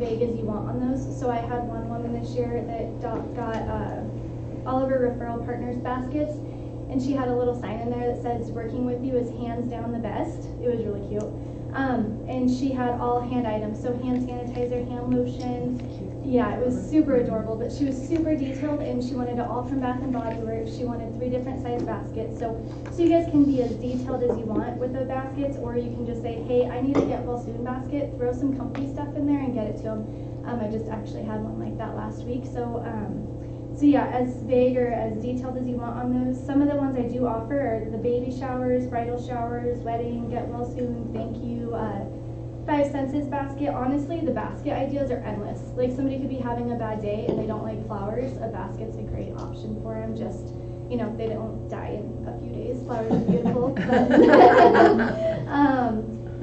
vague as you want on those. So I had one woman this year that got all of her referral partners baskets, and she had a little sign in there that says, "Working with you is hands down the best." It was really cute. And she had all hand items, so hand sanitizer, hand lotion. Yeah, it was super adorable, but she was super detailed, and she wanted it all from Bath and Body Works. She wanted 3 different size baskets. So you guys can be as detailed as you want with the baskets, or you can just say, hey, I need a Get Well Soon basket, throw some comfy stuff in there and get it to them. I just actually had one like that last week. So yeah, as vague or as detailed as you want on those. Some of the ones I do offer are the baby showers, bridal showers, wedding, Get Well Soon, thank you, 5 Senses basket. Honestly, the basket ideas are endless. Like, somebody could be having a bad day and they don't like flowers. A basket's a great option for them. Just, you know, they don't die in a few days. Flowers are beautiful. But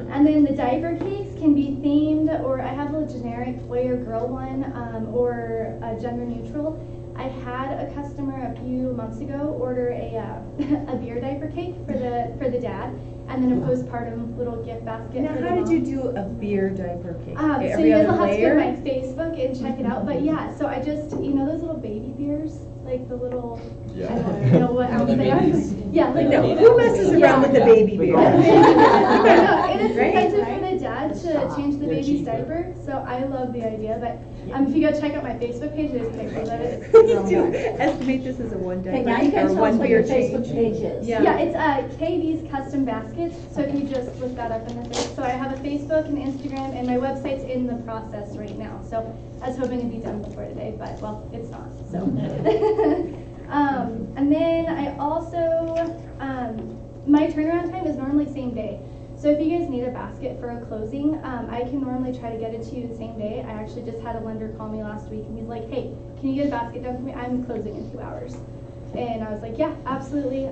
and then the diaper cakes can be themed, or I have a generic boy or girl one, or gender neutral. I had a customer a few months ago order a beer diaper cake for the dad, and then a postpartum little gift basket. Now, for the how did mom. you do a beer diaper cake? So Every you guys other will have to go layer? to my Facebook and check it out. But yeah, so I just, you know those little baby beers, like the little, Yeah. I don't know what ounce they are. Yeah, like No, who messes around with the baby beer? No, it is Right? incentive for the dad to change the baby's diaper. So I love the idea. But if you go check out my Facebook page, there's pictures of it. Please do estimate this as a one Okay, diaper now you or can tell one us what beer your Facebook change. page is. Yeah. Yeah, it's KV's Custom Baskets. So if you just look that up in the search. So I have a Facebook and Instagram, and my website's in the process right now. So I was hoping it'd be done before today, but well, it's not. So. And then I also, my turnaround time is normally same day. So if you guys need a basket for a closing, I can normally try to get it to you the same day. I actually just had a lender call me last week, and he's like, hey, can you get a basket done for me? I'm closing in 2 hours. And I was like, yeah, absolutely,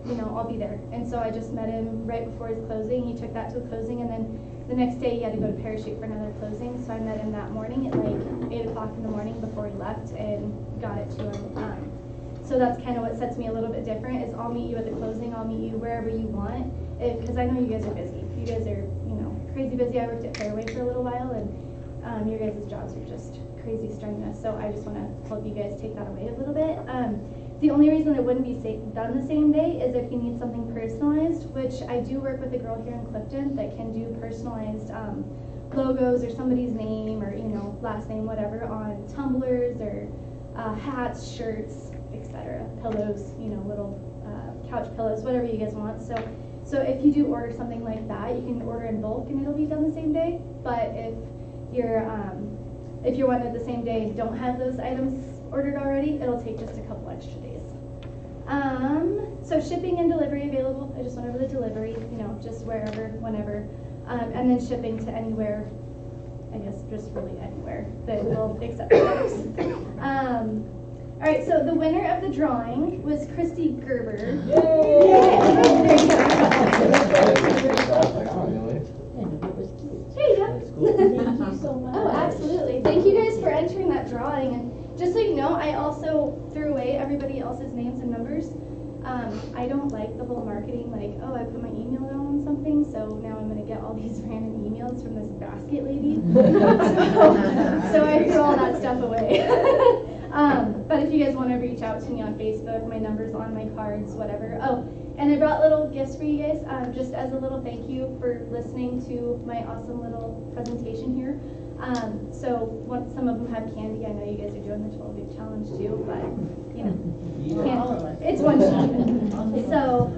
you know, I'll be there. And so I just met him right before his closing. He took that to a closing, and then the next day he had to go to Parachute for another closing. So I met him that morning at like 8 o'clock in the morning before he left and got it to him. So that's kind of what sets me a little bit different, is I'll meet you at the closing, I'll meet you wherever you want, because I know you guys are busy. You guys are, you know, crazy busy. I worked at Fairway for a little while, and your guys' jobs are just crazy strenuous. So I just want to help you guys take that away a little bit. The only reason it wouldn't be done the same day is if you need something personalized, which I do work with a girl here in Clifton that can do personalized logos or somebody's name or, you know, last name, whatever, on tumblers or hats, shirts, etc. Pillows, you know, little couch pillows, whatever you guys want. So if you do order something like that, you can order in bulk and it'll be done the same day. But if you're wanting it the same day and don't have those items ordered already, it'll take just a couple extra days. So shipping and delivery available. I just went over the delivery, you know, just wherever, whenever. And then shipping to anywhere, I guess just really anywhere that will accept orders. All right, so the winner of the drawing was Christy Gerber. There you Hey, yeah. Thank you so much. Oh, absolutely. Thank you guys for entering that drawing. And just so you know, I also threw away everybody else's names and numbers. I don't like the whole marketing, like, oh, I put my email down on something, so now I'm going to get all these random emails from this basket lady. so I threw all that stuff away. But if you guys want to reach out to me on Facebook, my number's on my cards, whatever. Oh, and I brought little gifts for you guys, just as a little thank you for listening to my awesome little presentation here. Some of them have candy. I know you guys are doing the 12-week challenge too, but you know, it's one sheet. So,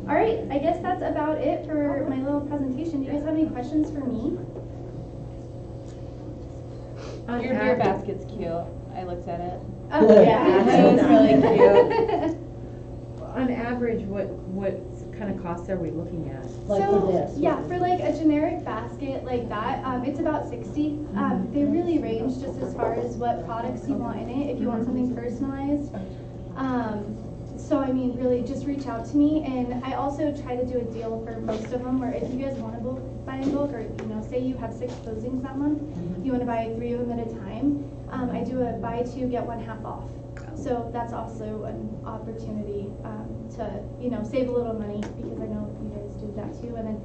all right, I guess that's about it for my little presentation. Do you guys have any questions for me? Your beer basket's cute. I looked at it. Oh Yeah, it was really cute. On average, what kind of costs are we looking at? Like so, for this. yeah, for like a generic basket like that, it's about $60. They really range just as far as what products you want in it. If you want something personalized, so I mean, really, just reach out to me. And I also try to do a deal for most of them, where if you guys want to buy in bulk, or you know, say you have 6 closings that month, you want to buy 3 of them at a time. I do a buy 2 get 1 half off. So that's also an opportunity to, you know, save a little money, because I know you guys do that too. And then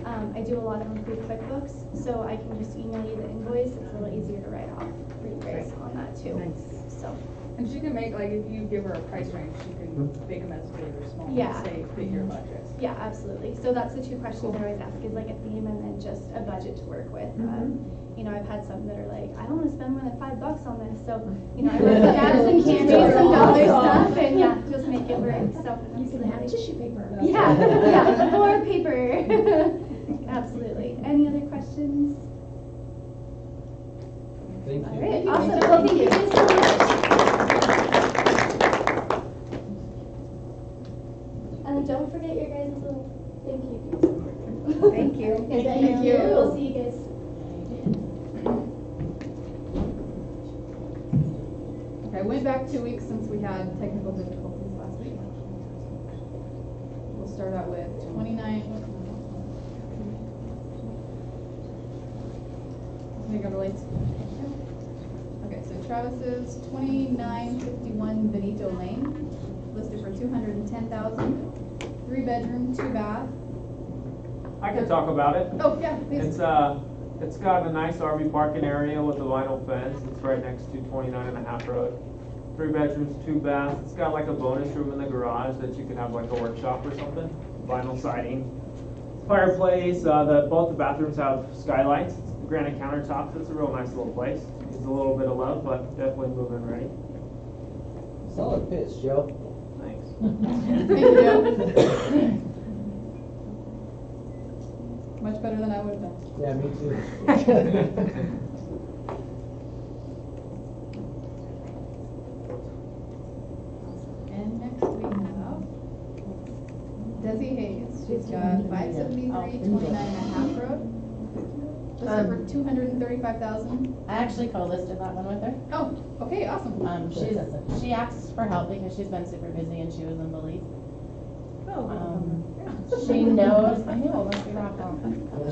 I do a lot of them through QuickBooks, so I can just email you the invoice. It's a little easier to write off for you guys on that too. So, And she can make, like, if you give her a price range, she can make them as big or small, Yeah. say, fit your budget. yeah, absolutely. So that's the two questions I always ask is like a theme and then just a budget to work with. You know, I've had some that are like, I don't want to spend more than $5 on this. So, you know, I wrote down some candy, some dollar stuff, and yeah, just make it work. So, You can have tissue paper. yeah, yeah, more paper. Absolutely. Any other questions? Thank All you. right, awesome. Well, thank you guys so much. And don't forget your guys' little thank you. Thank you. Thank you. We'll see you guys. Okay, I went back 2 weeks since we had technical difficulties last week. We'll start out with 29. I think it relates. Okay, so Travis's 2951 Benito Lane, listed for 210,000. 3-bedroom, 2-bath. I can talk about it. Oh, yeah, please. It's got a nice RV parking area with a vinyl fence. It's right next to 29.5 Road. 3 bedrooms, 2 baths. It's got like a bonus room in the garage that you could have like a workshop or something. Vinyl siding, fireplace. Both the bathrooms have skylights. Granite countertops. It's a real nice little place. Needs a little bit of love, but definitely move-in ready. Solid pitch, Joe. Thanks. Thank you, Joe. Much better than I would have done. Yeah, me too. And next we have Desi Hayes. She's got 573 29.5 Road. Listed for 235,000. I actually co-listed that one with her. Oh, okay, awesome. She asked for help because she's been super busy and she was in Belize. She knows, I know, must be rough.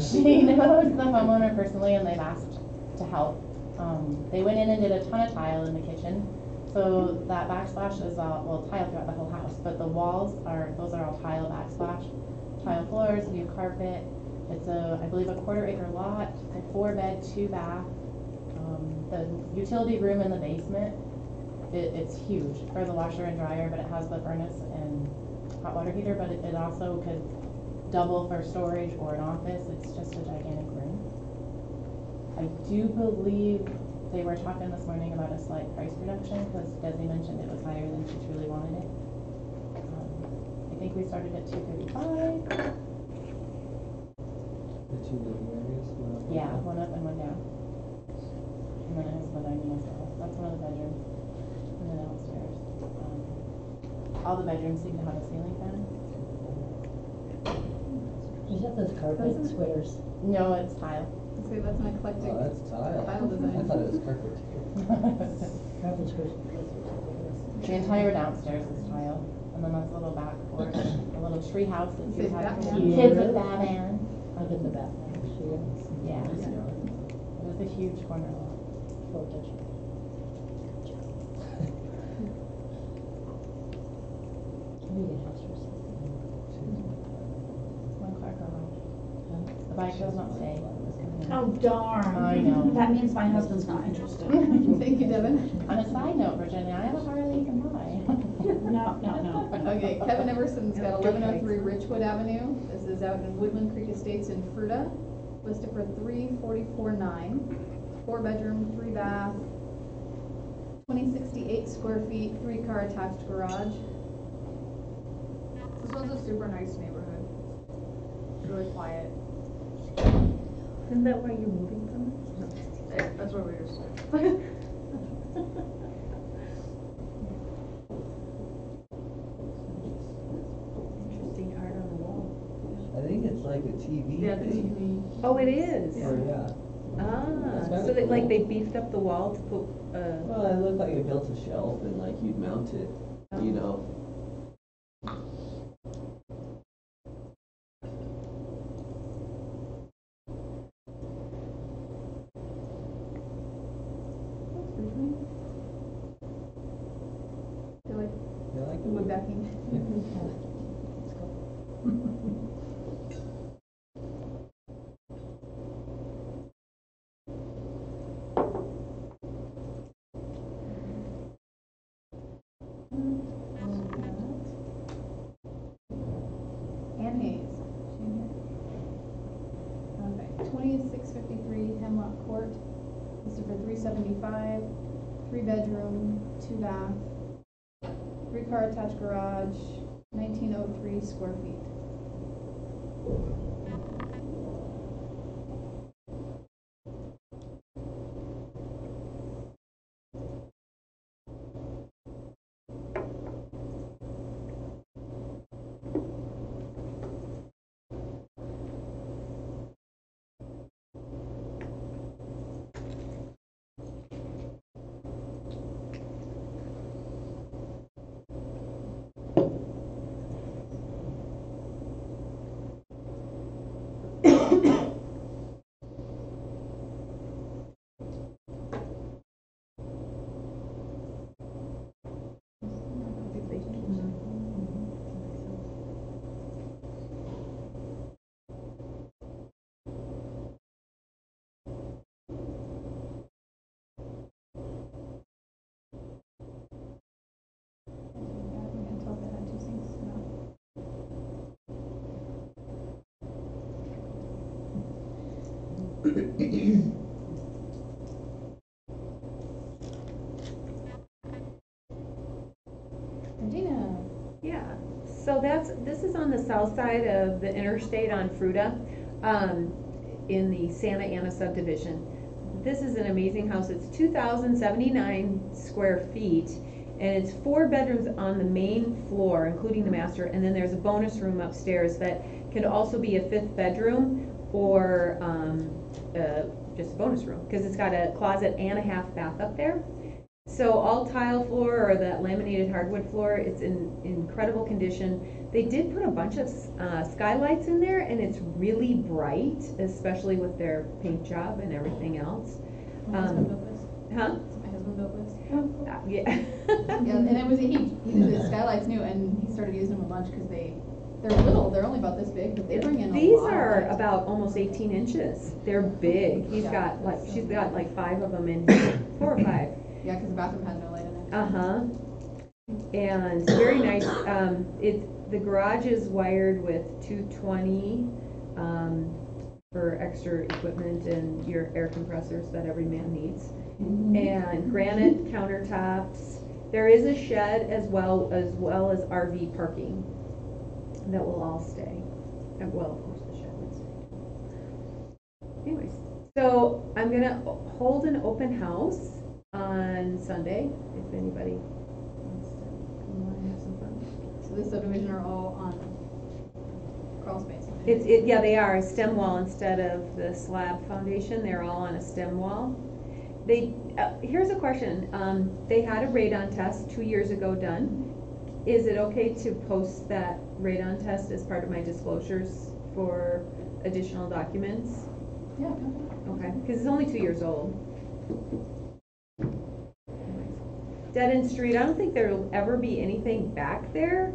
She knows the homeowner personally and they've asked to help. They went in and did a ton of tile in the kitchen. So that backsplash is all, well, tile throughout the whole house, but the walls those are all tile backsplash. Tile floors, new carpet. It's I believe a 1/4 acre lot, a 4-bed, 2-bath. The utility room in the basement, it's huge for the washer and dryer, but it has the furnace and hot water heater, but it also could double for storage or an office. It's just a gigantic room. I do believe they were talking this morning about a slight price reduction because Desi mentioned it was higher than she truly wanted it. I think we started at 235. The two living areas. Yeah, one up and one down. And then it has the dining as well. That's one of the bedrooms. And then downstairs. All the bedrooms seem to have a ceiling fan. Is that those carpet squares? No, it's tile. Let's see, that's an eclectic Oh, that's tile. tile design. I thought it was carpet. Carpet squares. The entire downstairs is tile. And then that's a little back porch, a little tree house that Say you have for Batman. kids with Batman. I've been to Batman. Yeah. It was a huge corner lot. One car garage. The bike does not stay. Oh, darn. I know. That means my husband's not interested. Thank you, Devin. On a side note, Virginia, I have a Harley you can buy. No. Okay, Kevin Everson's got 1103 Richwood Avenue. This is out in Woodland Creek Estates in Fruta. Listed for 344.9. 4-bedroom, 3-bath, 2068 square feet, 3-car attached garage. This one's a super nice neighborhood. It's really quiet. Isn't that why you're moving from? That's where we were starting. Interesting art on the wall. I think it's like a TV Yeah, the thing. TV. Oh, it is? Or, yeah. Ah, That's so kinda that, like, cool. they beefed up the wall to put, Well, it looked like it built a shelf and like you'd mount it, you know. Feel like I like the wood backing. Ann Hayes. She in here? Okay, 2653 Hemlock Court, listed for $375, 3-bedroom, 2-bath, 3-car attached garage, 1903 square feet. Regina. Yeah, so this is on the south side of the interstate on Fruta, in the Santa Ana subdivision. This is an amazing house. It's 2,079 square feet, and it's 4 bedrooms on the main floor, including the master, and then there's a bonus room upstairs that can also be a 5th bedroom or just a bonus room, because it's got a closet and a half bath up there. So all tile floor or that laminated hardwood floor, it's in incredible condition. They did put a bunch of skylights in there, and it's really bright, especially with their paint job and everything else. My husband built this. Huh? My husband built this. Yeah. Yeah, and it was he did the skylights new, and he started using them a bunch because they're little. They're only about this big, but they bring in a These lot. are of light. about almost 18 inches. They're big. She's got like 5 of them in here, 4 or 5. Yeah, because the bathroom has no light in it. Uh-huh. And very nice. The garage is wired with 220 for extra equipment and your air compressors that every man needs. And granite countertops. There is a shed as well as RV parking that will all stay. Well, of course the shed would stay. Anyways, so I'm gonna hold an open house on Sunday, if anybody wants to come on and have some fun. So this subdivision are all on crawl space. Yeah, they are a stem wall instead of the slab foundation. They're all on a stem wall. Here's a question. They had a radon test 2 years ago done. Is it okay to post that radon test as part of my disclosures for additional documents? Yeah. Okay, because it's only 2 years old. Dead End Street, I don't think there'll ever be anything back there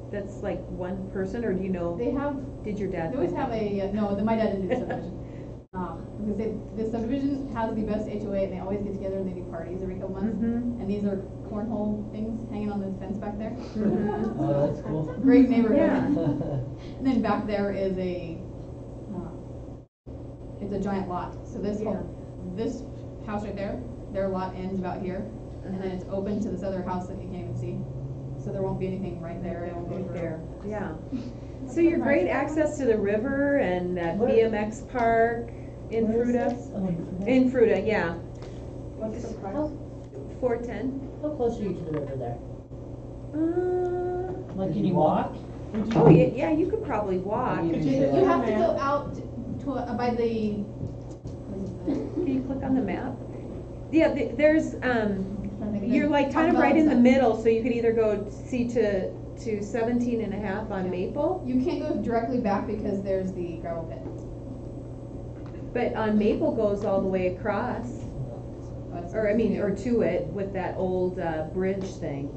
that's like one person, or do you know? They have. Did your dad? They always have my dad didn't do the subdivision. I was gonna say, the subdivision has the best HOA, and they always get together and they do parties every couple months. Mhm. And these are cornhole things hanging on the fence back there. Mhm. Oh, that's cool. Great neighborhood. Yeah. And then back there is it's a giant lot. So this this house right there, their lot ends about here, and then it's open to this other house that you can't even see. So there won't be anything right there. It won't go Right through. there, yeah. So you're great access to the river and that BMX park in Fruta. In Fruta, yeah. What's the price? 410. How close are you to the river there? Like, Did can you you walk? walk? Oh, yeah, you could probably walk. You You have to go out to by the. Can you click on the map? Yeah, there's, you're like kind of right in the middle, so you could either go to 17 and a half on Maple, You can't go directly back because there's the gravel pit. but on Maple goes all the way across, or to it with that old bridge thing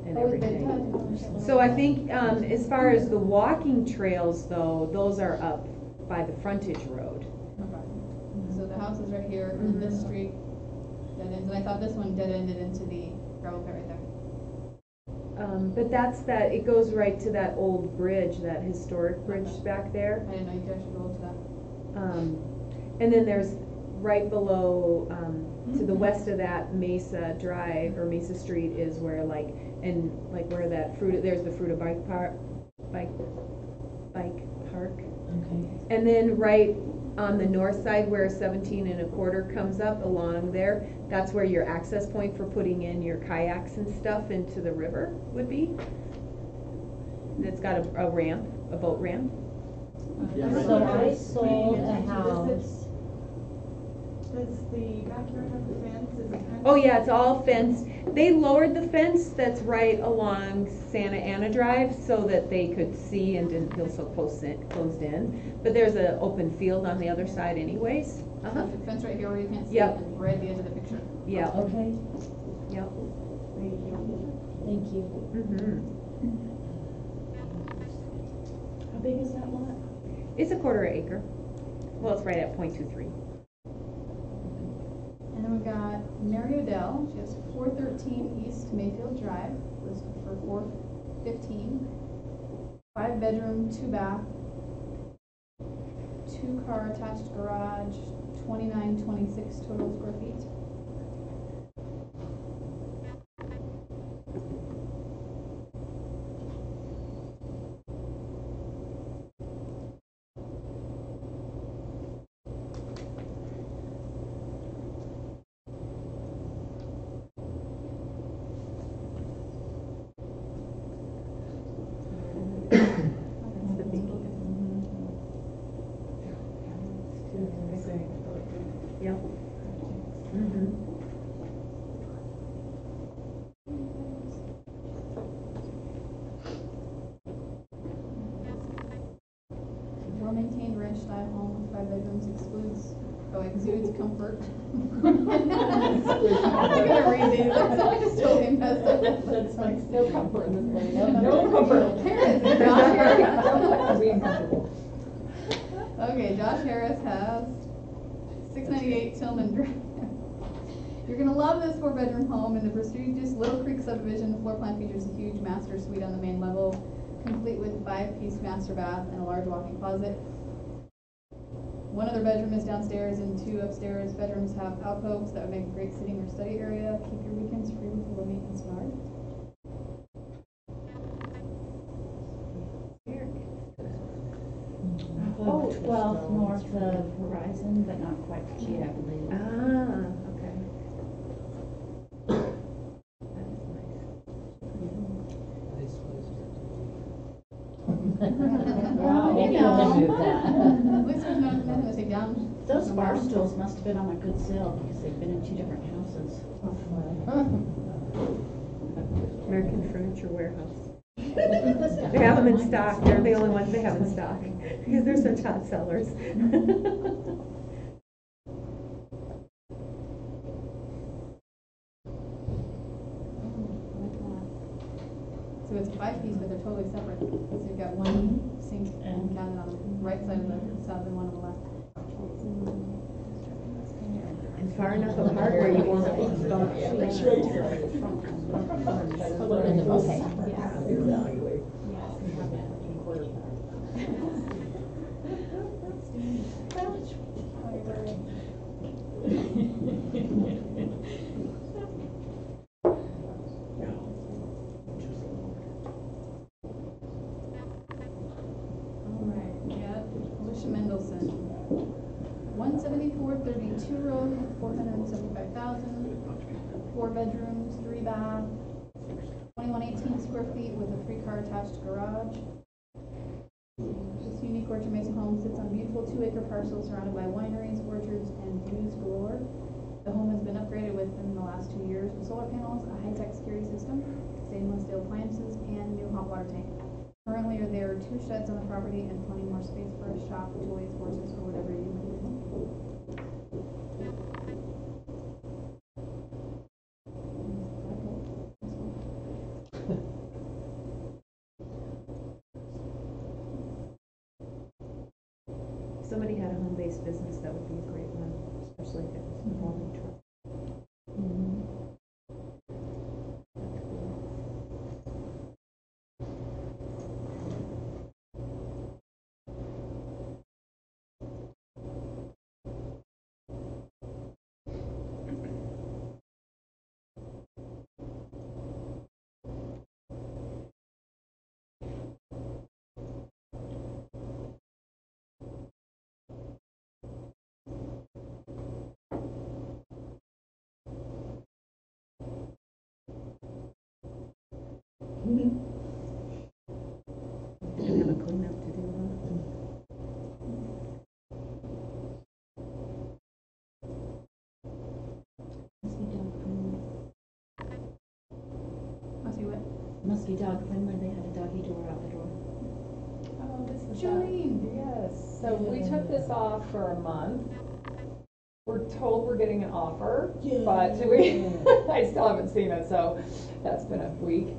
and everything. So I think, as far as the walking trails though, those are up by the frontage road. So the house is right here, and this street dead ends, and I thought this one dead ended into the gravel pit right there. But that's that, it goes right to that old bridge, that historic bridge back there. I didn't know you could actually go to that. And then there's right below, to the west of that Mesa Drive or Mesa Street is where like, and like where that there's the Fruita bike park. Okay. And then right on the north side where 17 1/4 comes up along there, that's where your access point for putting in your kayaks and stuff into the river would be. It's got a ramp, a boat ramp. So I sold a house. Does the backyard have the fence? Is it fenced? Oh yeah, it's all fenced. They lowered the fence that's right along Santa Ana Drive so that they could see and didn't feel so closed in. But there's an open field on the other side anyways. So the fence right here where you can't see Yep. it, and right at the edge of the picture. Yeah, Okay, yeah. thank you. Mm-hmm. How big is that lot? It's a 1/4 acre. Well, it's right at .23. And then we've got Mary Odell, she has 413 East Mayfield Drive, listed for 415. 5 bedroom, 2 bath, 2 car attached garage, 2926 total square feet. That's the big. Yep. Mm-hmm. Well-maintained ranch style home with 5 bedrooms exudes comfort. I'm not gonna read these, I just totally messed up. That's like no comfort in this place. No comfort. Harris, Josh Harris. Okay, Josh Harris has 698 Tillman Drive. You're gonna love this 4-bedroom home in the prestigious Little Creek subdivision. The floor plan features a huge master suite on the main level, complete with 5-piece master bath and a large walk-in closet. 1 other bedroom is downstairs and 2 upstairs bedrooms have alcoves that would make a great sitting or study area. Keep your weekends free with a low maintenance yard. Oh, 12 north of Horizon, but not quite yet. Ah, okay. That is nice. Wow, maybe You we'll know. move that. At least there's nothing to take down. Those bar stools must have been on a good sale because they've been in 2 different houses. American Furniture Warehouse. They have them in stock. They're the only ones they have in stock because they're such hot sellers. So it's a 5-piece, but they're totally separate. So you've got 1 sink and cabinet on the right side of the south and 1 on the left. And far enough apart where you won't. Okay. Alright, we got Alicia Mendelson. 17432 Road, 475,000. 4 bedrooms, 3 bath, 2118 square feet with a 3-car attached garage. This unique Orchard Mesa home sits on a beautiful 2-acre parcel surrounded by wineries, orchards, and views galore. The home has been upgraded within the last 2 years with solar panels, a high-tech security system, stainless steel appliances, and new hot water tank. Currently, there are 2 sheds on the property and plenty more space for a shop, toys, horses, or whatever you need. If somebody had a home-based business, that would be a great one, especially if it was involving truck. Must be dog friendly, they had a doggy door out the door. Oh, this is Jolene. Yes, so we took this off for a month. We're told we're getting an offer, but we, I still haven't seen it, so that's been a week.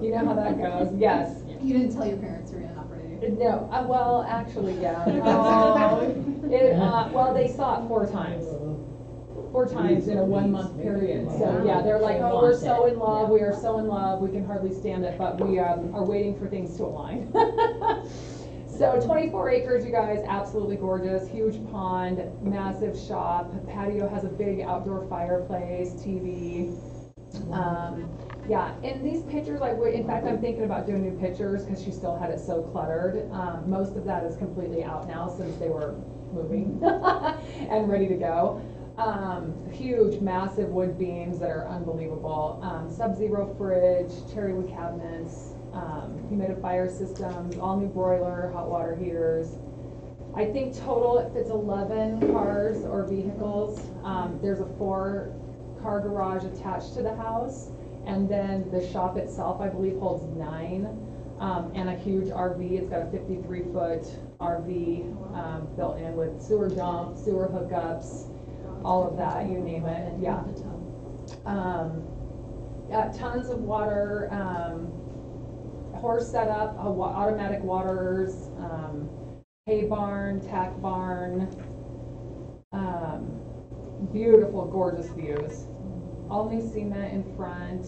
You know how that goes, yes. You didn't tell your parents you were getting an offer, did you? No, well, actually, yeah. Well, they saw it 4 times. 4 times in a 1-month period. So, yeah, they're like, oh, we're so in love, we are so in love, we can hardly stand it, but we are waiting for things to align. So 24 acres, you guys, absolutely gorgeous, huge pond, massive shop, patio has a big outdoor fireplace, TV. Yeah, and these pictures, in fact, I'm thinking about doing new pictures because she still had it so cluttered. Most of that is completely out now since they were moving and ready to go. Huge, massive wood beams that are unbelievable. Sub-zero fridge, cherry wood cabinets, humidifier systems, all new broiler, hot water heaters. I think total it fits 11 cars or vehicles. There's a 4-car garage attached to the house, and then the shop itself, I believe, holds 9, and a huge RV. It's got a 53-foot RV built in with sewer dump, sewer hookups, all of that, you name it, yeah. Tons of water, horse setup, automatic waters, hay barn, tack barn, beautiful, gorgeous views. All new cement in front,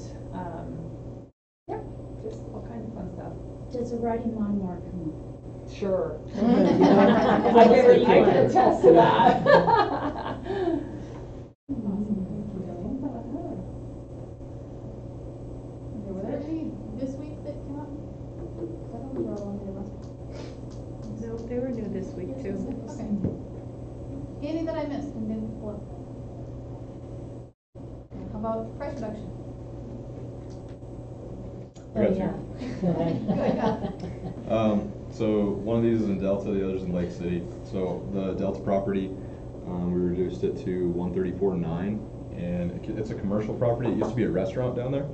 yeah, just all kinds of fun stuff. Does a riding lawnmower come? Sure. I can attest to that. Okay, were there any this week that came up? I thought we were all on there last week. No, they were new this week too. Okay. Any that I missed and didn't pull up? Okay, how about price reduction? I got Good, yeah. So one of these is in Delta, the other's in Lake City. So the Delta property, we reduced it to 134.9, and it's a commercial property. It used to be a restaurant down there.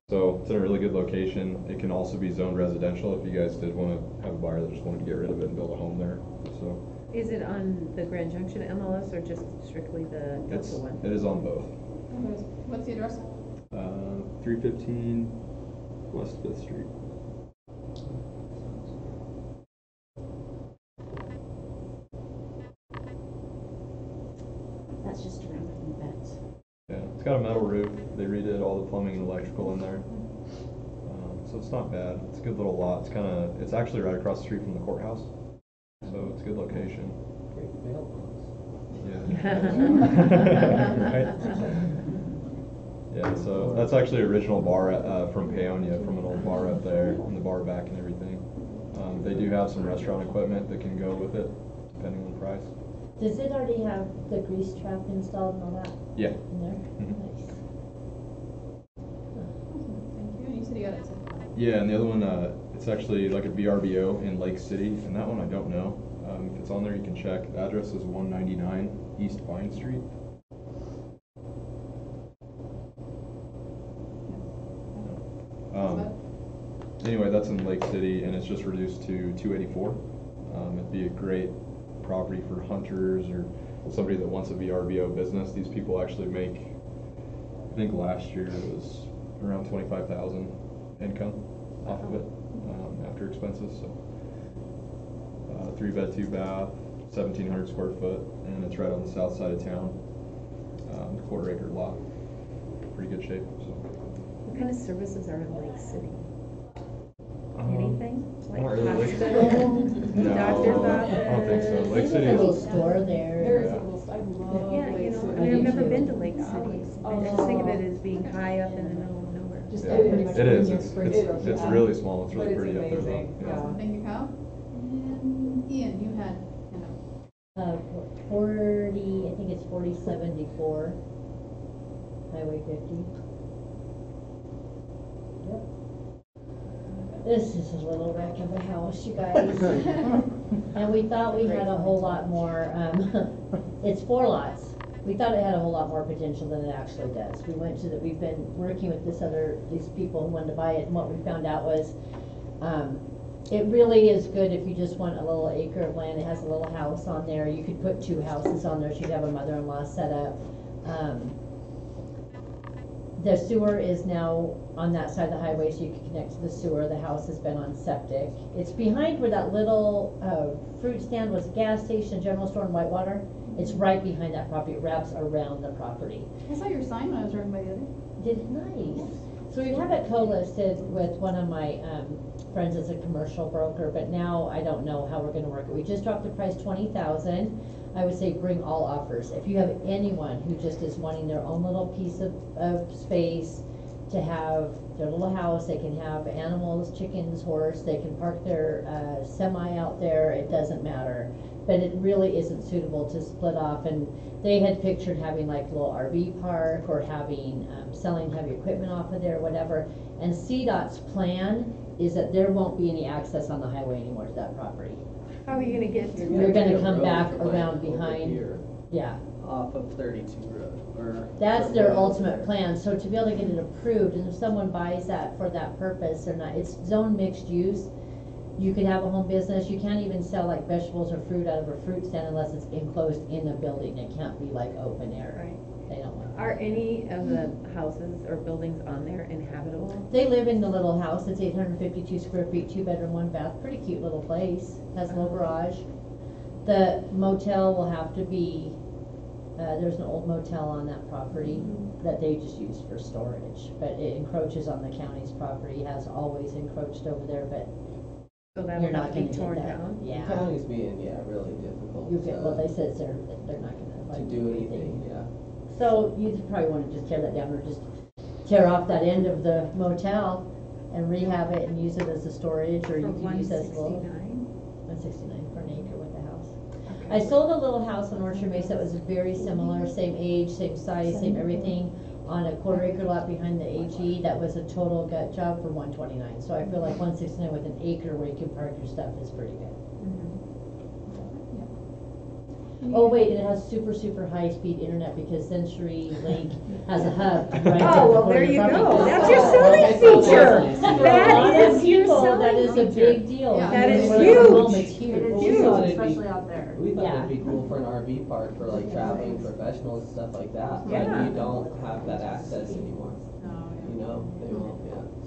So it's in a really good location. It can also be zoned residential if you guys did want to have a buyer that just wanted to get rid of it and build a home there. So Is it on the Grand Junction MLS or just strictly the Delta one? it is on both. What's the address? 315 West 5th Street. That's just around from the vets. Yeah, it's got a metal roof. They redid all the plumbing and electrical in there. So it's not bad. It's a good little lot. It's actually right across the street from the courthouse. So it's a good location. Great bail bonds. Yeah. Yeah, so that's actually original bar from Paonia, from an old bar up there, and the bar back and everything. They do have some restaurant equipment that can go with it, depending on the price. Does it already have the grease trap installed and all that Yeah. in there? Mhm. Nice. Thank you. And you said you got it. Yeah, and the other one, it's actually like a VRBO in Lake City, and that one I don't know. If it's on there, you can check. The address is 199 East Vine Street. Anyway, that's in Lake City, and it's just reduced to 284. It'd be a great property for hunters or somebody that wants a VRBO business. These people actually make, I think last year it was around 25,000 income off of it after expenses. So 3-bed, 2-bath, 1,700 square foot, and it's right on the south side of town. Quarter-acre lot, pretty good shape. So. What kind of services are in Lake City? Anything? Like Not really Lake City. hospital? No, Doctor's I don't think so. office? Lake There's City a little is. store there. There is a little, I love Yeah, Lake you know, City. I mean, I've never too. been to Lake City. I just think of it as being high up in the middle of nowhere. Just Yeah, pretty much it is. near It's Springfield, it's yeah. really small. It's But really it's pretty up there. amazing, Though. yeah. Thank you, Kyle. And Ian, you had, you know, 40, I think it's 4074, Highway 50. Yep. This is a little wreck of a house, you guys. And we thought we had a whole lot more. It's 4 lots, We thought it had a whole lot more potential than it actually does. We've been working with these people who wanted to buy it, and what we found out was, it really is good if you just want a little acre of land. It has a little house on there. You could put 2 houses on there. She'd have a mother-in-law set up. The sewer is now on that side of the highway, so you can connect to the sewer. The house has been on septic. It's behind where that little fruit stand was, a gas station, general store in Whitewater. It's right behind that property. It wraps around the property. I saw your sign when I was driving by the other day. Did nice. So we have it co-listed with one of my friends as a commercial broker, but now I don't know how we're gonna work it. We just dropped the price 20,000. I would say bring all offers. If you have anyone who just is wanting their own little piece of space to have their little house, they can have animals, chickens, horse, they can park their semi out there, it doesn't matter. But it really isn't suitable to split off, and they had pictured having like a little RV park or having, selling heavy equipment off of there, whatever. And CDOT's plan is that there won't be any access on the highway anymore to that property. How are you gonna get to You're it? gonna come back Road around over behind, here, yeah. Off of 32 Road, or. That's their ultimate plan, so to be able to get it approved, and if someone buys that for that purpose, they're not, it's zone mixed use. You could have a home business, you can't even sell like vegetables or fruit out of a fruit stand unless it's enclosed in a building, it can't be like open air. Right. They don't want. Are any of the houses or buildings on there inhabitable? They live in the little house, it's 852 square feet, 2-bedroom, 1 bath, pretty cute little place, has a little garage. The motel will have to be, there's an old motel on that property that they just use for storage, but it encroaches on the county's property, has always encroached over there, but So that you're will not not be gonna torn get that. down? Yeah. The county's being, really difficult. You get, well, they said they're not gonna. To like, do anything, yeah. So you probably wanna just tear that down or just tear off that end of the motel and rehab it and use it as a storage, or For you can use it as a little. 169? 169 for an acre with the house. I sold a little house on Orchard Mesa that was very similar, same age, same size, same everything, on a 1/4 acre lot behind the AG. That was a total gut job for 129. So I feel like 169 with an acre where you can park your stuff is pretty good. Oh wait, and it has super, super high speed internet because Century Link has a hub right Oh, well, before there your you property. go. That's your Oh, selling that's so feature. awesome. That is your People, selling that is a feature. big deal. Yeah. That is When you're home, huge. It's huge. It is Well, we huge, thought it'd be- especially out there. We thought Yeah. it'd be cool for an RV park for like traveling professionals and stuff like that, but Yeah. you don't have that access anymore, No, you know, they won't,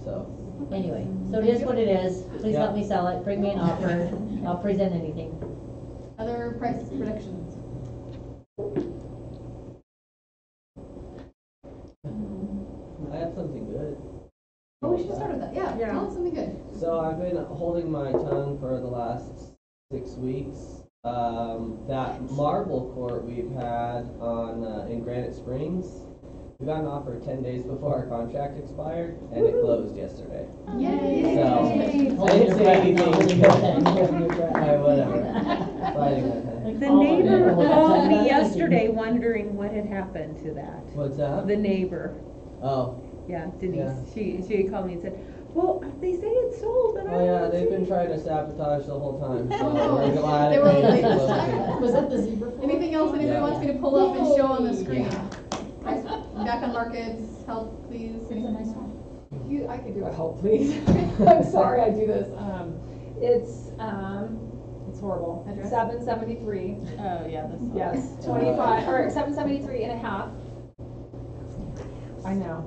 so. Anyway, so it is what it is. Please Yeah. help me sell it. Bring me an offer. I'll present anything. Other price predictions? I have something good. Oh, we should start with that, yeah, tell us something good. So I've been holding my tongue for the last 6 weeks. That marble court we've had on, in Granite Springs, we got an offer 10 days before our contract expired, and it closed yesterday. Yay! So, I didn't say anything. Alright, whatever. Fighting that head. The neighbor called me yesterday wondering what had happened to that. What's that? The neighbor, Oh, yeah, Denise, Yeah. she called me and said, well, they say it's sold, and I oh yeah, don't they've see been it." trying to sabatage the whole time, so Oh, we're glad they it were made late it this closing. time? Was that the zebra? Anything else anybody Yeah. wants me to pull up and show on the screen? Yeah. Price, back on markets, help please, anything? I could do a help, please. I'm sorry I do this. It's horrible. Address? 773. Oh, yeah, this one. Yes, 25, or 773 and a half. I know.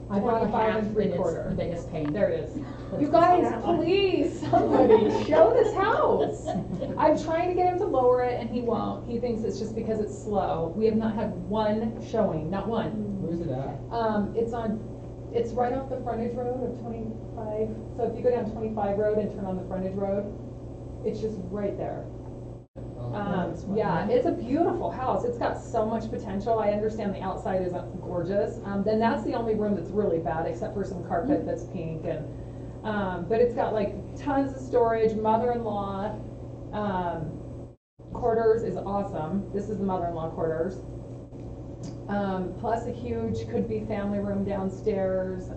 I bought a 5 3/4. The biggest pain. There it is. You guys, please, somebody, show this house. I'm trying to get him to lower it and he won't. He thinks it's just because it's slow. We have not had one showing, not one. Where's it at? It's right off the frontage road of 25. So if you go down 25 road and turn on the frontage road, it's just right there. Yeah, it's a beautiful house. It's got so much potential. I understand the outside isn't gorgeous. Then that's the only room that's really bad, except for some carpet that's pink and, but it's got like tons of storage, mother-in-law, quarters is awesome. This is the mother-in-law quarters. Plus a huge, could be family room downstairs,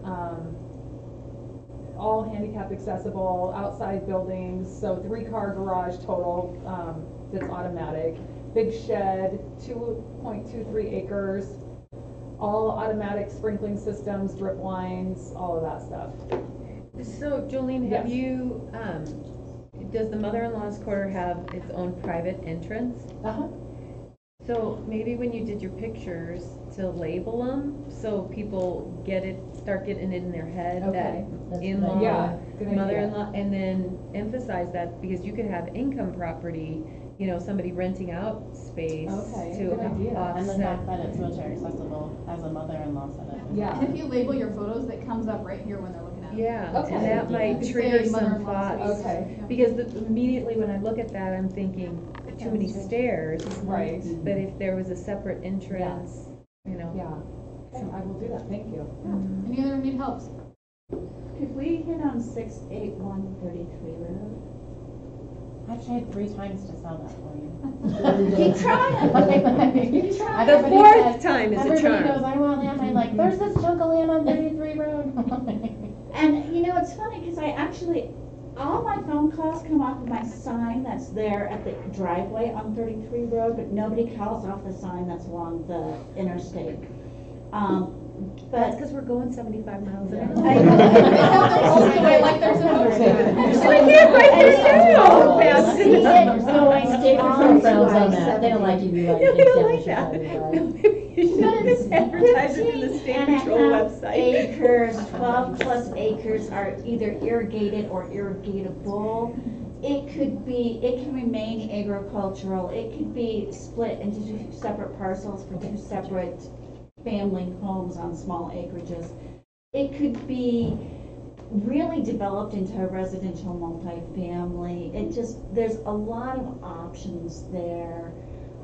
all handicap accessible, outside buildings, so 3-car garage total, that's automatic. Big shed, 2.23 acres, all automatic sprinkling systems, drip lines, all of that stuff. So Jolene, have Yes. you, does the mother-in-law's quarter have its own private entrance? Uh-huh. So maybe when you did your pictures, to label them, so people start getting it in their head Okay, that that's in-law, good. Yeah, good idea. mother-in-law, and then emphasize that, because you could have income property, you know, somebody renting out space Okay, to good idea. And the offset. fact that it's wheelchair accessible, as a mother-in-law said it. Yeah. And if you label your photos, that comes up right here when they're looking at it. Yeah, Okay. and that might Say trigger some mother-in-law's thoughts. space. Okay. Because immediately when I look at that, I'm thinking, too many stairs. Right. But if there was a separate entrance, you know. Yeah, okay, I will do that, thank you. Any other need help? Could we hit on 681 33 Road? I've tried 3 times to sell that for you. Keep trying. Keep trying. The fourth time is a Everybody goes, charm. I want land, I'm like, there's this chunk of land on 33 Road. And you know, it's funny because I actually, all my phone calls come off of my sign that's there at the driveway on 33 Road, but nobody calls off the sign that's along the interstate. That's But because we're going 75 miles an I hour. know. It's the way like there's another We can't write this down fast enough. So I stay Mom frowns on that, they don't like you, Yeah, like, we don't like except that. for No, maybe you should just advertise it in the state patrol website. acres, 12 plus acres are either irrigated or irrigatable. It can remain agricultural, it could be split into 2 separate parcels for 2 separate family homes on small acreages. It could be really developed into a residential multifamily. There's a lot of options there.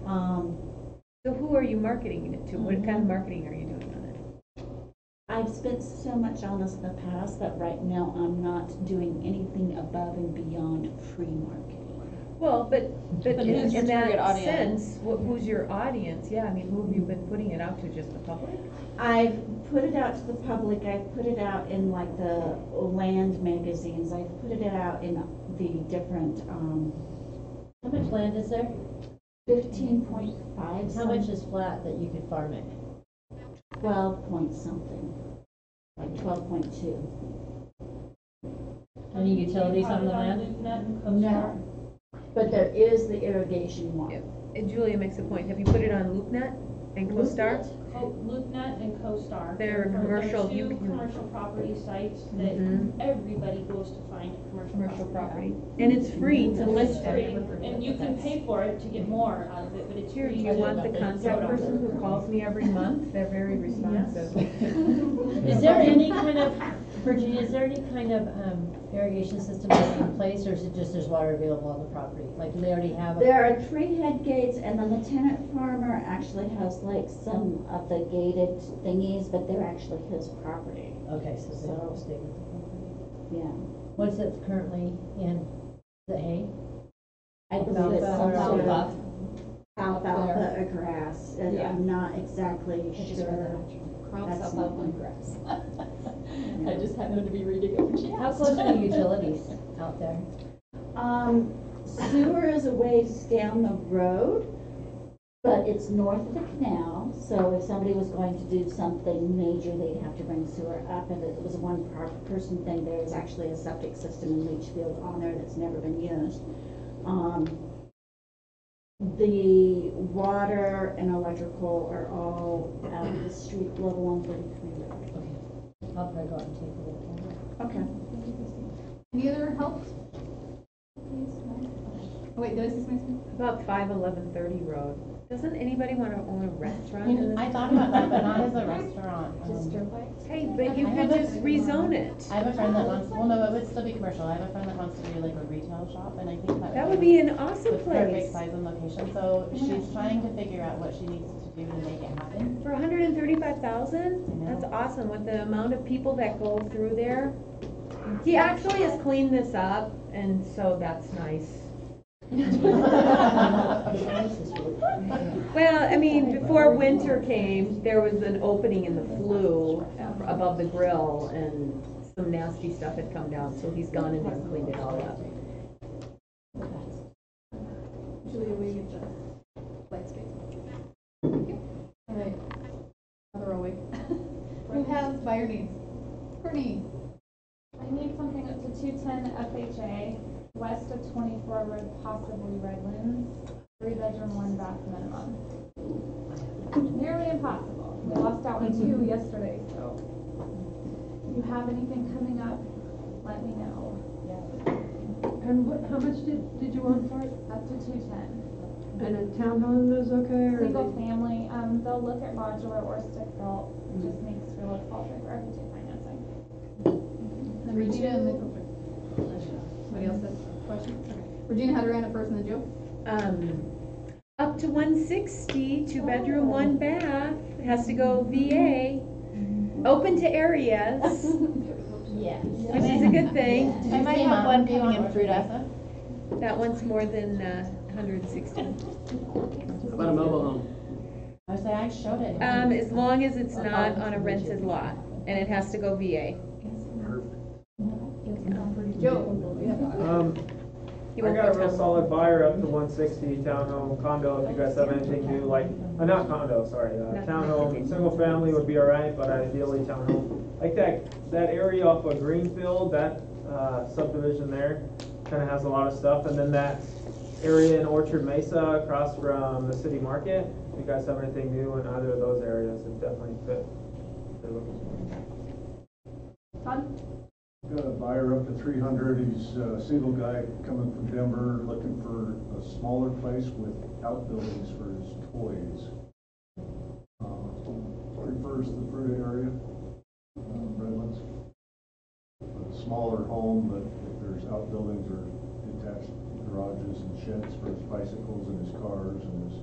So who are you marketing it to? What kind of marketing are you doing on it? I've spent so much on this in the past that right now I'm not doing anything above and beyond free marketing. Well, but who's your in target that audience? sense, who's your audience? Yeah, I mean, who have you been putting it out to? Just the public? I've put it out to the public, I've put it out in like the land magazines, I've put it out in the different, How much land is there? 15.5. How much is flat that you could farm it? 12 point something, like 12.2. Any utilities on the land? No, but there is the irrigation one. And Julia makes a point. Have you put it on LoopNet and CoStar? LoopNet and CoStar. They're commercial, you Two can- commercial property sites that Mhm. everybody goes to find Commercial property. And it's free to list Free, it. and you can pay for it to get more out of it, but it's Here, free. do you to- want the contact person who calls me every month? They're very responsive. Is there any kind of, Virginia, is there any kind of irrigation system that's in place, or is it just there's water available on the property? Like, do they already have? There are 3 head gates, and then the tenant farmer actually has like some of the gated thingies, but they're actually his property. Okay, so they So- don't stay with the property. Yeah. What's it currently in? The A? I believe it's some Alfalfa. sort of alfalfa or grass, and Yeah. I'm not exactly sure. Crops That's up not- grass. I just happened to be reading it when she How close are the utilities out there? Sewer is a ways down the road, but it's north of the canal, so if somebody was going to do something major, they'd have to bring sewer up, and it was a one-person thing. There is actually a septic system in Leachfield on there that's never been used. The water and electrical are all at the street level on 33 Road. Okay. I'll probably go out and take a look. Okay. Any other help? Please, no? Oh, wait, did I say something? About 51130 Road. Doesn't anybody want to own a restaurant in this? I thought about that, but not as a restaurant. Hey, but you I could have a- just rezone it. I have a friend that wants, well, no, it would still be commercial. I have a friend that wants to do like a retail shop, and I think That would be an awesome the perfect place. size and location. So she's trying to figure out what she needs to do to make it happen. For 135,000? I know. That's awesome, with the amount of people that go through there. He actually has cleaned this up, and so that's nice. Well, I mean, before winter came, there was an opening in the flue above the grill, and some nasty stuff had come down, so he's gone in there and cleaned it all up. Julia, will light skates. Alright. Another row away. Who has buyer needs? Courtney. I need something up to 210 FHA, west of 24 Road, possibly Redlands, 3-bedroom, 1-bath minimum. Nearly impossible. We lost out on 2 yesterday, so if you have anything coming up, let me know. And how much did you want for it? Up to 210. And a townhome is okay, or? Single family, they'll look at modular or stick built, just makes real qualify for FHA financing. And then Regina and then somebody else has questions? Okay. Regina had her hand up first and then Joe. Up to 160, 2-bedroom, 1-bath, has to go VA, open to areas, Yes. which is a good thing. I might have one coming in Fruta. That one's more than 160. How about a mobile home? I was like, I showed it. As long as it's not on a rented lot, and it has to go VA. Joe. You I won't got a go real town. solid buyer up to 160, townhome, condo, if you guys have anything new, like, not condo, sorry, townhome, single family would be alright, but ideally townhome. Like that area off of Greenfield, that subdivision there, kinda has a lot of stuff, and then that area in Orchard Mesa across from the city market, if you guys have anything new in either of those areas, it definitely fit. what they're looking for. Todd? Got a buyer up to 300. He's a single guy coming from Denver, looking for a smaller place with outbuildings for his toys. Prefers the Fruita area, Redlands. A smaller home, but if there's outbuildings or detached garages and sheds for his bicycles and his cars and his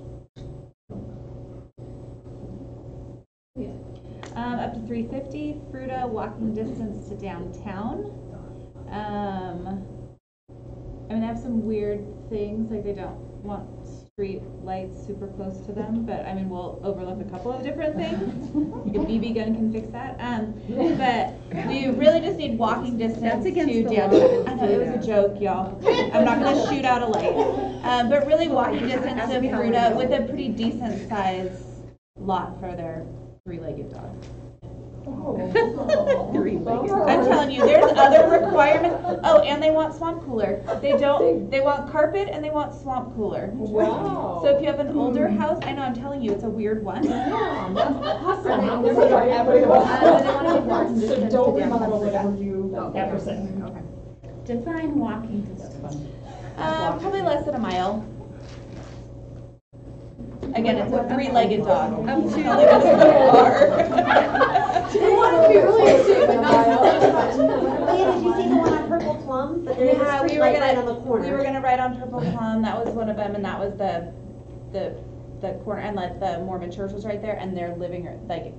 Up to 350, Fruta, walking distance to downtown. I mean, I have some weird things, like they don't want street lights super close to them, but I mean, we'll overlook a couple of different things. A BB gun can fix that. But we really just need walking distance That's against to the downtown. law. I know, it was a joke, y'all. I'm not gonna shoot out a light. But really walking distance to Fruta with a pretty decent size lot for their 3-legged dog. Three-legged. I'm telling you, there's other requirements. Oh, and they want swamp cooler. They want carpet and they want swamp cooler. Wow. So if you have an older house, I know I'm telling you, it's a weird one. Yeah, that's awesome. Are they- I've never tried every one. So don't remodel whatever you ever say. Okay. Define walking distance. Probably less than a mile. Again, it's a 3-legged dog. Up to. You want to be really safe, but Leah, did you see the one on Purple Plum? But there is a street light right on the corner. We were gonna ride on Purple Plum, that was one of them, and that was the corner, and like the Mormon church was right there, and their living room, like,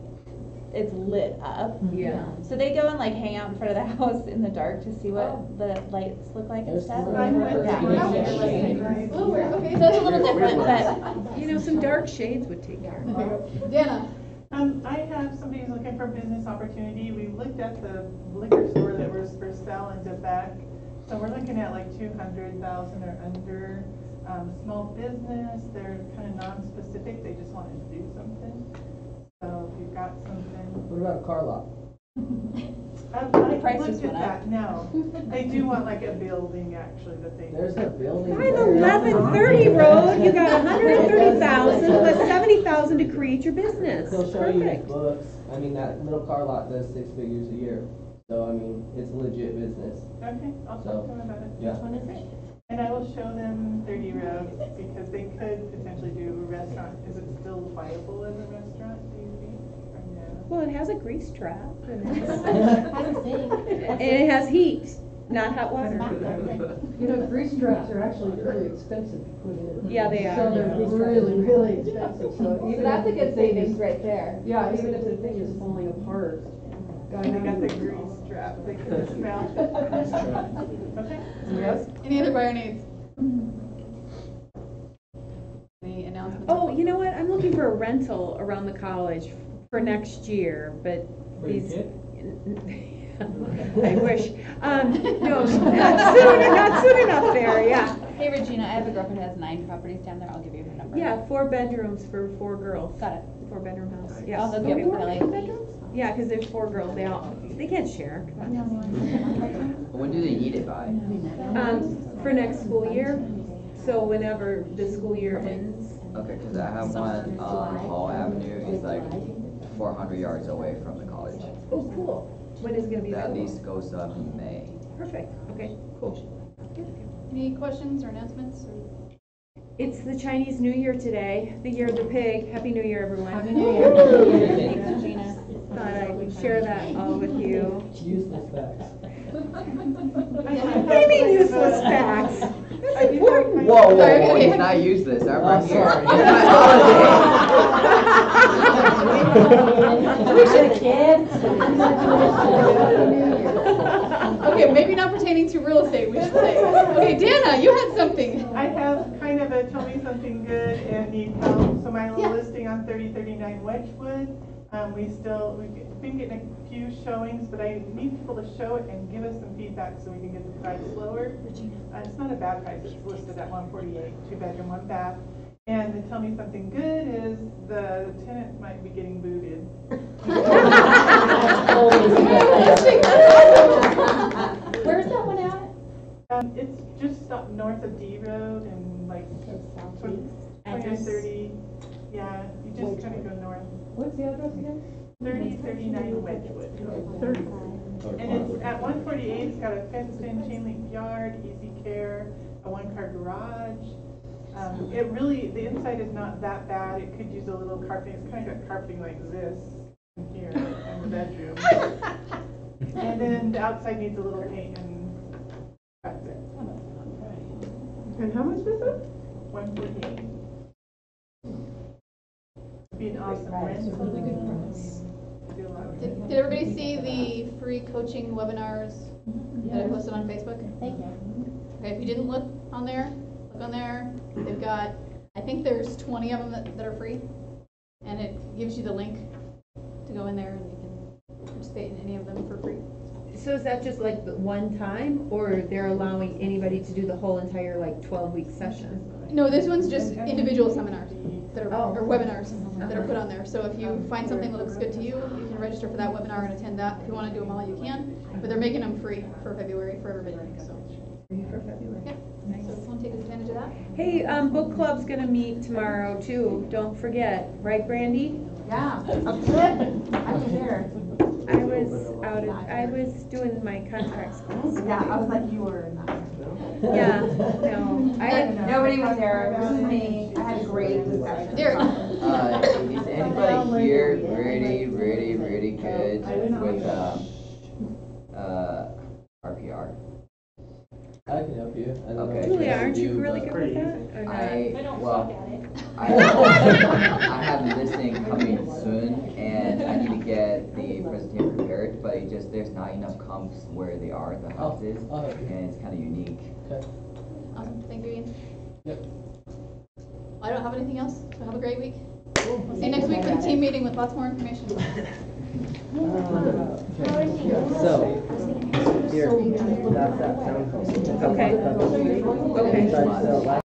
it's lit up. Yeah. So they go and like hang out in front of the house in the dark to see what the lights look like and stuff. Okay, So it's a little different, but You know, some dark shades would take care of it. Dana. I have somebody who's looking for business opportunity. We looked at the liquor store that was for sale in Quebec. So we're looking at like 200,000 or under. Small business, they're kind of non-specific. They just wanted to do something. So if you've got something. What about a car lot? I prices looked at went up. that, no. They do want like a building actually that they. There's a building. On there. 1130 road, you got 130,000 plus 70,000 to create your business. They'll show you Perfect. books. I mean, that little car lot does 6 figures a year. So, I mean, it's legit business. Okay, I'll talk to them about it. Yeah. And I will show them 30 Road because they could potentially do a restaurant. Is it still viable as a restaurant, do you think? Or no? Well, it has a grease trap. And Has a sink. it has heat, not hot water. You know, grease traps are actually really expensive to put in. Yeah, they are. So they're really, really expensive, so even. That's a if good the thing savings is- right there. Yeah, even if the thing is falling apart. They got the grease trap, they can smell. Okay. Yes. Any other buyer needs? Any announcements? Oh, you know what? I'm looking for a rental around the college for next year, but For your these. kid? I wish. No, not soon enough there, yeah. Hey Regina, I have a girlfriend who has 9 properties down there, I'll give you her number. Yeah, 4 bedrooms for 4 girls. Got it. 4-bedroom house, yeah. I'll hook you up Okay, with four like. bedrooms? Yeah, because there's 4 girls, they can't share. When do they need it by? For next school year, so whenever the school year ends. Okay, because I have one on Hall Avenue, it's like 400 yards away from the college. Oh, cool. When is it gonna be That available? lease goes up in May. Perfect, okay, cool. Any questions or announcements? It's the Chinese New Year today, the year of the pig. Happy New Year, everyone. Happy New Year. Thanks, Regina. Thought I would share that all with you. Useless facts. What do you mean useless facts? That's important. Whoa, Sorry, okay. it's not useless, I'm right here. sorry. It's my holiday. Wish the kids. Okay, maybe not pertaining to real estate, we should say. Okay, Dana, you had something. I have kind of a tell me something good and need help. So my little Yeah. listing on 3039 Wedgwood, we've been getting a few showings, but I need people to show it and give us some feedback so we can get the price lower. It's not a bad price, it's listed at 148, 2-bedroom, 1 bath. And the tell me something good is the tenant might be getting booted. Where's that one at? It's just up north of D Road and like 20 or 30. Yeah, you just kind of go north. What's the address again? 3039 Wedgwood. 30. And it's at 148, it's got a fenced-in chain link yard, easy care, a 1-car garage. The inside is not that bad. It could use a little carpeting. It's kind of got carpeting like this here in the bedroom. And then the outside needs a little paint and that's it. And how much is it? 148. Be an awesome rent. Did everybody see the free coaching webinars that I posted on Facebook? Thank you. Okay, if you didn't look on there, look on there. They've got, I think there's 20 of them that are free. And it gives you the link to go in there and you can participate in any of them for free. So is that just like the one time, or they're allowing anybody to do the whole entire like 12-week session? No, this one's just individual seminars that are, Oh. or webinars that are put on there. So if you find something that looks good to you, you can register for that webinar and attend that. If you want to do them all, you can. But they're making them free for February for everybody. So Free for February. yeah, so if you want to take advantage of that. Hey, book club's gonna meet tomorrow too. Don't forget, right, Brandy? Yeah, I'm good. I was there. I was doing my contract schools. Yeah, I was like, you were not. Yeah, no. Nobody was there, it was just me. I had a great discussion. Derek. Is anybody here really good with RPR? I can help you. I don't know Okay. if Julia, guys aren't you do, really but- good with that? Or not? I don't Well, suck at it. I have a listing coming soon, and I need to get the presentation prepared, but there's not enough comps where they are, the houses, and it's kind of unique. Okay. Awesome. Thank you, Ian. Yep. I don't have anything else. So have a great week. We'll see you next week for the team meeting with lots more information. So, here, that's that townhome. Okay. Okay. Tried to sell it last